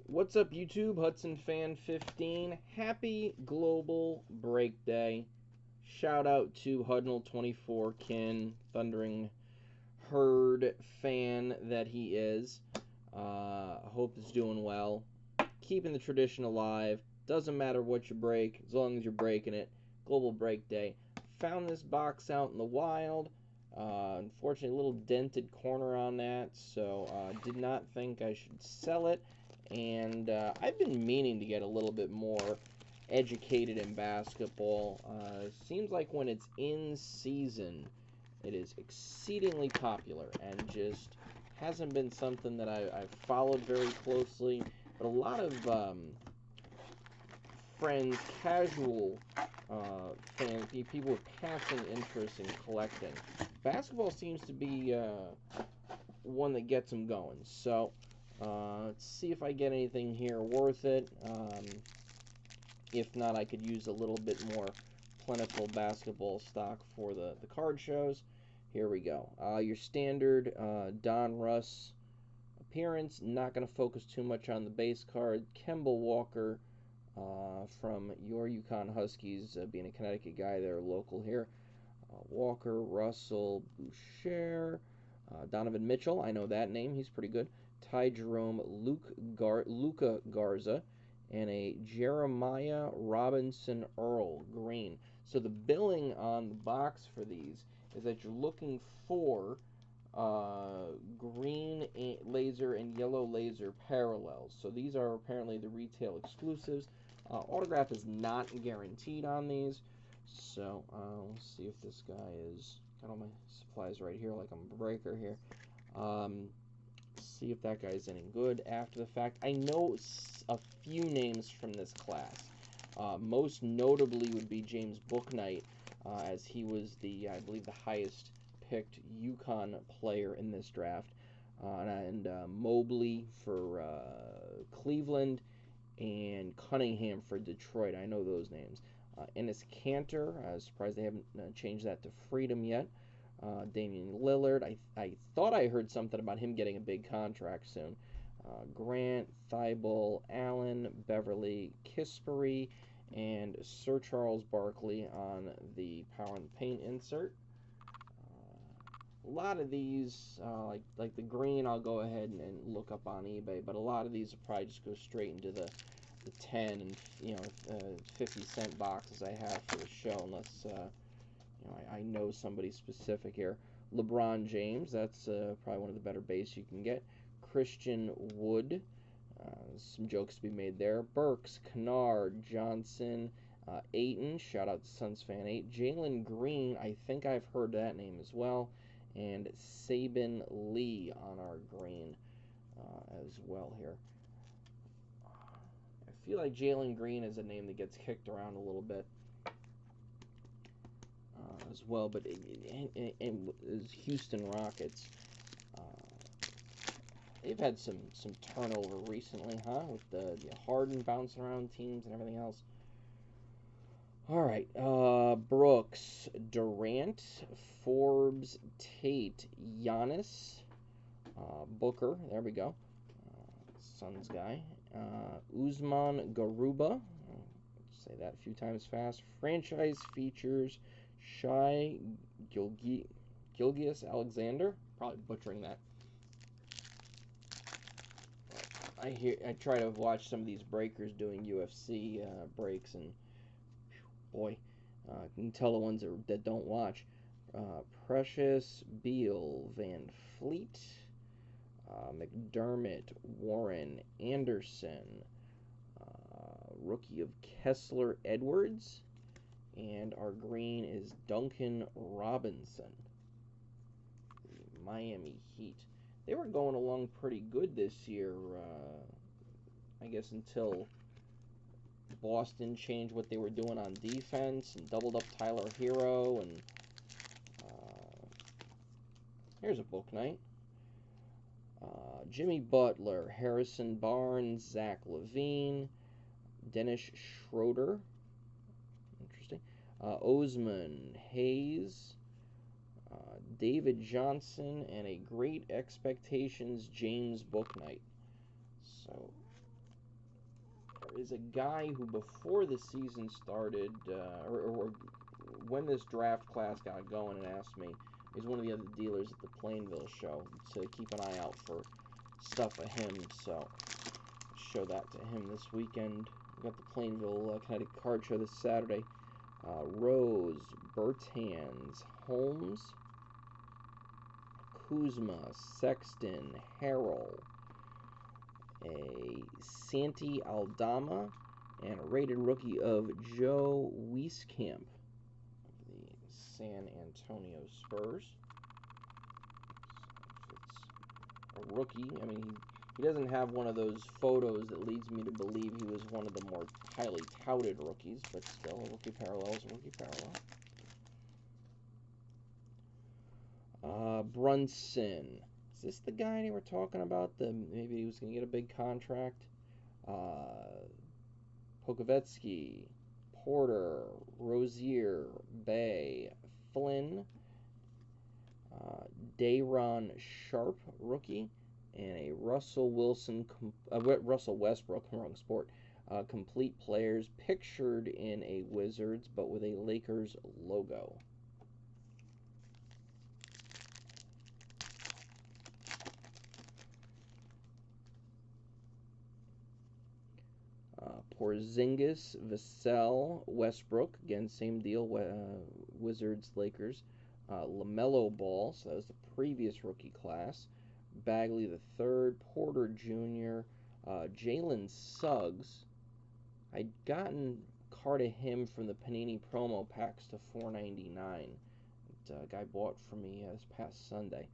What's up, YouTube? Hudson Fan 15. Happy Global Break Day. Shout out to Hudnall24 Kin, Thundering Herd fan that he is. Hope he's doing well. Keeping the tradition alive. Doesn't matter what you break, as long as you're breaking it. Global Break Day. Found this box out in the wild. Unfortunately, a little dented corner on that, so did not think I should sell it. And I've been meaning to get a little bit more educated in basketball. Seems like when it's in season, it is exceedingly popular and just hasn't been something that I've followed very closely. But a lot of friends, casual fans, people with passing interest in collecting. Basketball seems to be one that gets them going. So let's see if I get anything here worth it. If not, I could use a little bit more plentiful basketball stock for the card shows. Here we go. Your standard Donruss appearance. Not going to focus too much on the base card. Kemba Walker from your Yukon Huskies, being a Connecticut guy, they're local here. Walker, Russell, Boucher, Donovan Mitchell, I know that name, he's pretty good. Ty Jerome, Luca Garza, and a Jeremiah Robinson Earl green. So the billing on the box for these is that you're looking for green laser and yellow laser parallels. So these are apparently the retail exclusives. Autograph is not guaranteed on these. So let's see if this guy is got all my supplies right here, like I'm a breaker here. See if that guy's any good after the fact. I know a few names from this class. Most notably would be James Bouknight, as he was the, I believe, the highest picked Yukon player in this draft. And Mobley for Cleveland, and Cunningham for Detroit. I know those names. Enes Kanter, I was surprised they haven't changed that to Freedom yet. Damian Lillard, I thought I heard something about him getting a big contract soon. Grant, Thibault, Allen, Beverly, Kisperi, and Sir Charles Barkley on the Power and Paint insert. A lot of these, like the green, I'll go ahead and look up on eBay, but a lot of these will probably just go straight into the 10 and 50-cent boxes I have for the show, unless I know somebody specific here. LeBron James, that's probably one of the better base you can get. Christian Wood, some jokes to be made there. Burks, Kennard, Johnson, Ayton, shout out to Suns fan 8. Jalen Green, I think I've heard that name as well. And Sabin Lee on our green as well here. I feel like Jalen Green is a name that gets kicked around a little bit as well, but it is Houston Rockets. They've had some turnover recently, huh? With the Harden bouncing around teams and everything else. All right, Brooks, Durant, Forbes, Tate, Giannis, Booker. There we go. Suns guy. Usman Garuba. Say that a few times fast. Franchise features Shai Gilgeous Alexander. Probably butchering that. I try to watch some of these breakers doing UFC breaks, and boy, I can tell the ones that don't watch. Precious, Beal, Van Fleet, McDermott, Warren, Anderson, rookie of Kessler Edwards, and our green is Duncan Robinson, the Miami Heat. They were going along pretty good this year, I guess, until Boston changed what they were doing on defense and doubled up Tyler Hero. And here's a Bouknight. Jimmy Butler, Harrison Barnes, Zach LaVine, Dennis Schroeder. Interesting. Osman Hayes, David Johnson, and a Great Expectations James Bouknight. So there is a guy who, before the season started, or when this draft class got going, and asked me, he's one of the other dealers at the Plainville show, to keep an eye out for stuff of him, so show that to him this weekend. We got the Plainville Connecticut Card Show this Saturday. Rose, Bertans, Holmes, Kuzma, Sexton, Harrell, a Santi Aldama, and a rated rookie of Joe Wieskamp of the San Antonio Spurs. So it's a rookie. I mean, he doesn't have one of those photos that leads me to believe he was one of the more highly touted rookies, but still, a rookie parallel is a rookie parallel. Brunson. Is this the guy they were talking about? Maybe he was going to get a big contract? Pokovetsky, Porter, Rozier, Bay, Flynn, Dayron Sharp, rookie, and a Russell Westbrook, wrong sport, complete players pictured in a Wizards but with a Lakers logo. Porzingis, Vassell, Westbrook, again same deal, Wizards, Lakers. LaMelo Ball, so that was the previous rookie class. Bagley the third, Porter Jr., Jalen Suggs. I'd gotten a card of him from the Panini promo packs to $4.99. A guy bought for me this past Sunday.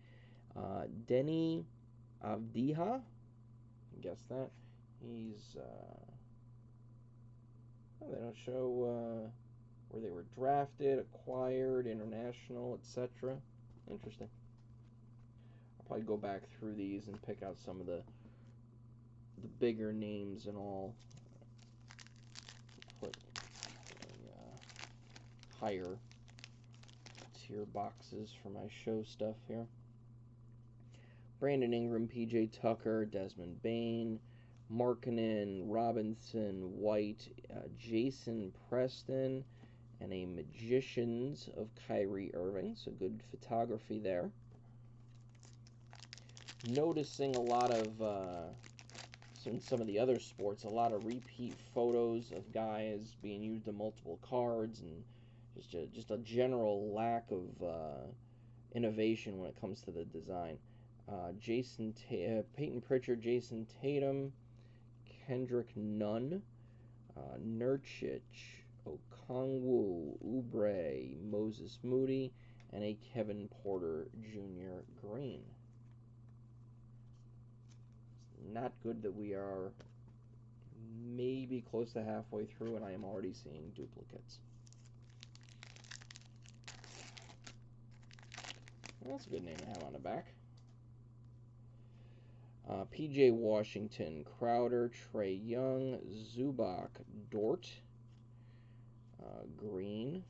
Denny Avdija, guess that. He's they don't show where they were drafted, acquired, international, etc. Interesting. I'll probably go back through these and pick out some of the bigger names and all. Put higher tier boxes for my show stuff here. Brandon Ingram, PJ Tucker, Desmond Bain, Markkanen, Robinson, White, Jason Preston, and a Magicians of Kyrie Irving. So good photography there. Noticing a lot of, in some of the other sports, a lot of repeat photos of guys being used in multiple cards, and just a general lack of innovation when it comes to the design. Peyton Pritchard, Jason Tatum, Kendrick Nunn, Nurkic, Okongwu, Oubre, Moses Moody, and a Kevin Porter Jr. green. It's not good that we are maybe close to halfway through and I am already seeing duplicates. Well, that's a good name to have on the back. P.J. Washington, Crowder, Trae Young, Zubac, Dort, green,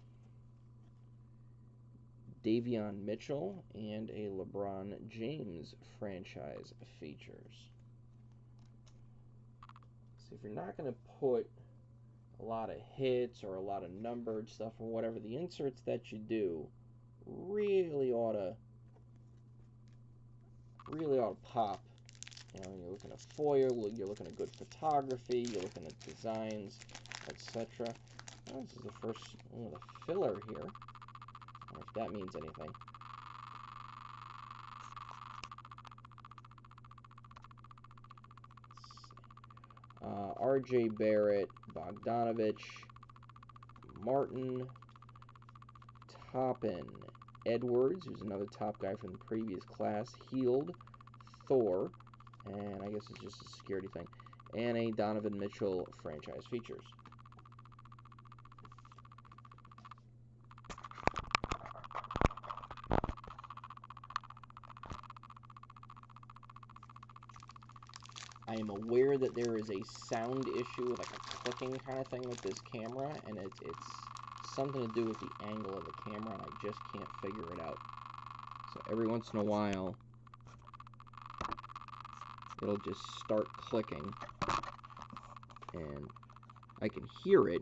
Davion Mitchell, and a LeBron James franchise features. So if you're not going to put a lot of hits or a lot of numbered stuff or whatever, the inserts that you do really ought to pop. You know, you're looking at foil, you're looking at good photography, you're looking at designs, etc. Oh, this is the first one of the filler here. I don't know if that means anything. R.J. Barrett, Bogdanovich, Martin, Toppin, Edwards, who's another top guy from the previous class, Heald, Thor, and I guess it's just a security thing, and a Donovan Mitchell franchise features. I am aware that there is a sound issue, like a clicking kind of thing with this camera, and it's something to do with the angle of the camera, and I just can't figure it out. So every once in a while, it'll just start clicking. and I can hear it,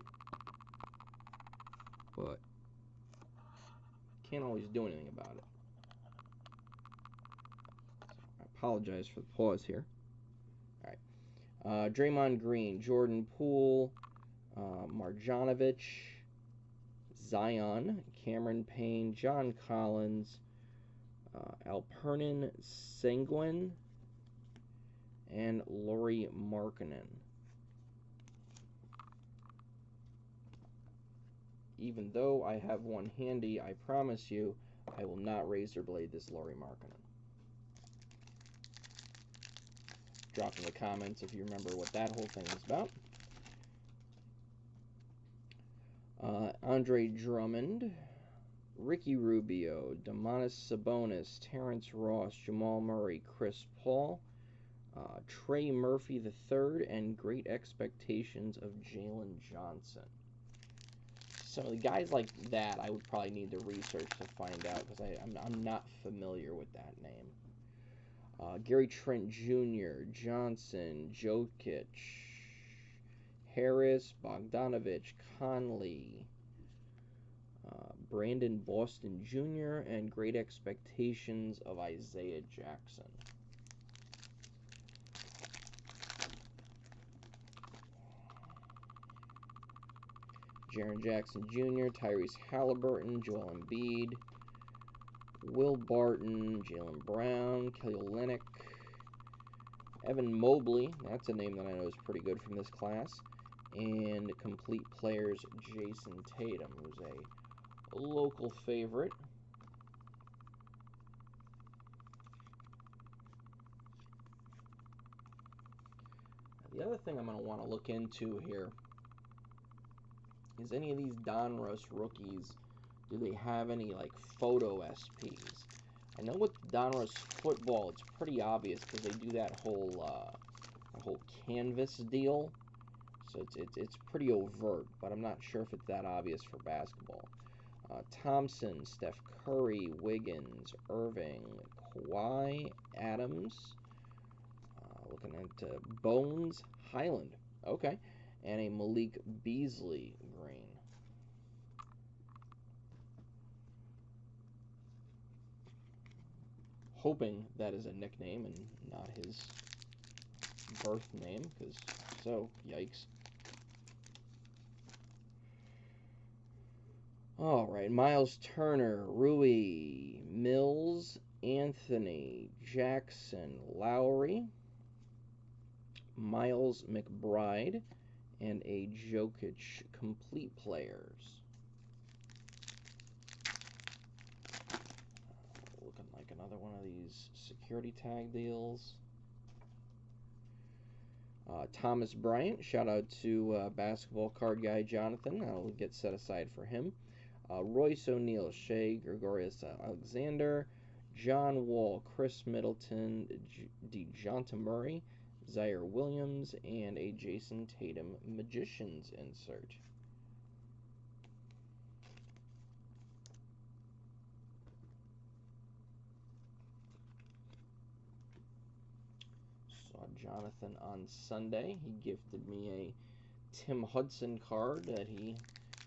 but can't always do anything about it. So I apologize for the pause here. All right. Draymond Green, Jordan Poole, Marjanovic, Zion, Cameron Payne, John Collins, Alpernan Sengun, and Lauri Markkanen. Even though I have one handy, I promise you I will not razor blade this Lauri Markkanen. Drop in the comments if you remember what that whole thing is about. Andre Drummond, Ricky Rubio, Domantas Sabonis, Terrence Ross, Jamal Murray, Chris Paul, Trey Murphy III, and Great Expectations of Jalen Johnson. So the guys like that I would probably need to research to find out, because I'm not familiar with that name. Gary Trent Jr., Johnson, Jokic, Harris, Bogdanovich, Conley, Brandon Boston Jr., and Great Expectations of Isaiah Jackson. Jaren Jackson Jr., Tyrese Halliburton, Joel Embiid, Will Barton, Jaylen Brown, Kelly Olynyk, Evan Mobley, that's a name that I know is pretty good from this class, and Complete Players Jason Tatum, who's a local favorite. The other thing I'm going to want to look into here is any of these Donruss rookies, do they have any like photo SPs? I know with Donruss football, it's pretty obvious because they do that whole canvas deal, so it's pretty overt. But I'm not sure if it's that obvious for basketball. Thompson, Steph Curry, Wiggins, Irving, Kawhi, Adams. Looking at Bones, Highland, okay, and a Malik Beasley green. Hoping that is a nickname and not his birth name, because so, yikes. All right, Miles Turner, Rui, Mills, Anthony, Jackson, Lowry, Miles McBride, and a Jokic Complete Players. Looking like another one of these security tag deals. Thomas Bryant, shout out to basketball card guy Jonathan. That'll get set aside for him. Royce O'Neal, Shea Gregorius Alexander, John Wall, Chris Middleton, DeJounte Murray, Zaire Williams, and a Jason Tatum Magicians insert. Saw Jonathan on Sunday. He gifted me a Tim Hudson card that he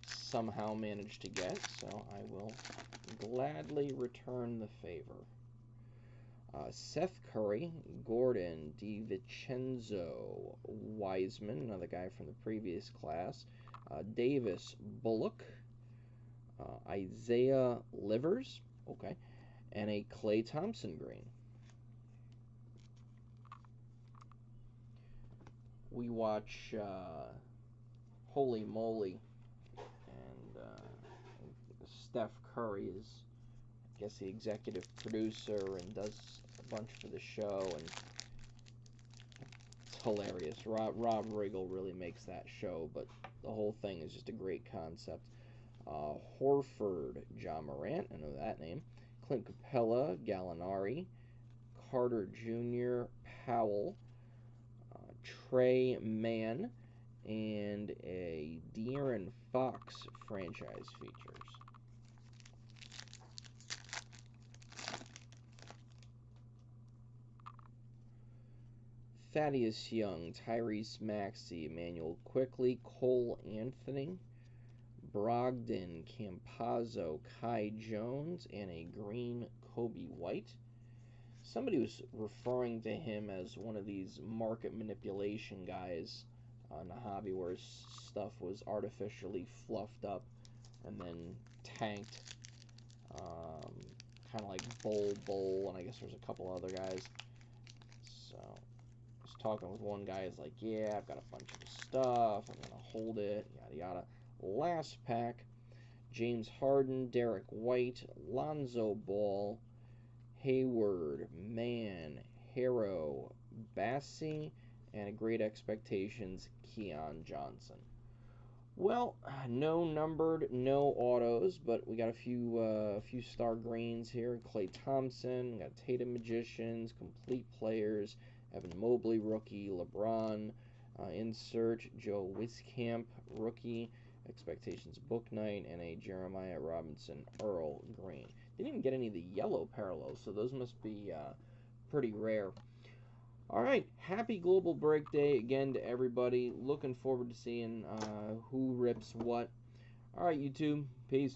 somehow managed to get, so I will gladly return the favor. Seth Curry, Gordon, DiVincenzo, Wiseman, another guy from the previous class, Davis, Bullock, Isaiah Livers, okay, and a Klay Thompson green. We watch Holy Moly, and Steph Curry is, I guess, the executive producer and does a bunch for the show, and it's hilarious. Rob Riggle really makes that show, but the whole thing is just a great concept. Horford, Ja Morant, I know that name. Clint Capella, Gallinari, Carter Jr., Powell, Trey Mann, and a De'Aaron Fox franchise features. Thaddeus Young, Tyrese Maxey, Emmanuel Quickly, Cole Anthony, Brogdon, Campazzo, Kai Jones, and a green Kobe White. Somebody was referring to him as one of these market manipulation guys in the hobby where stuff was artificially fluffed up and then tanked. Kind of like Bull, and I guess there's a couple other guys. So, I was talking with one guy, he's like, yeah, I've got a bunch of stuff, I'm going to hold it, yada yada. Last pack, James Harden, Derek White, Lonzo Ball, Hayward, Mann, Harrow, Bassie, and a Great Expectations, Keon Johnson. Well, no numbered, no autos, but we got a few star greens here. Klay Thompson, we got Tatum Magicians, complete players, Evan Mobley, rookie, LeBron, insert, Joe Wieskamp, rookie, Expectations Book Night, and a Jeremiah Robinson Earl green. Didn't even get any of the yellow parallels, so those must be pretty rare. All right, happy Global Break Day again to everybody. Looking forward to seeing who rips what. All right, YouTube, peace.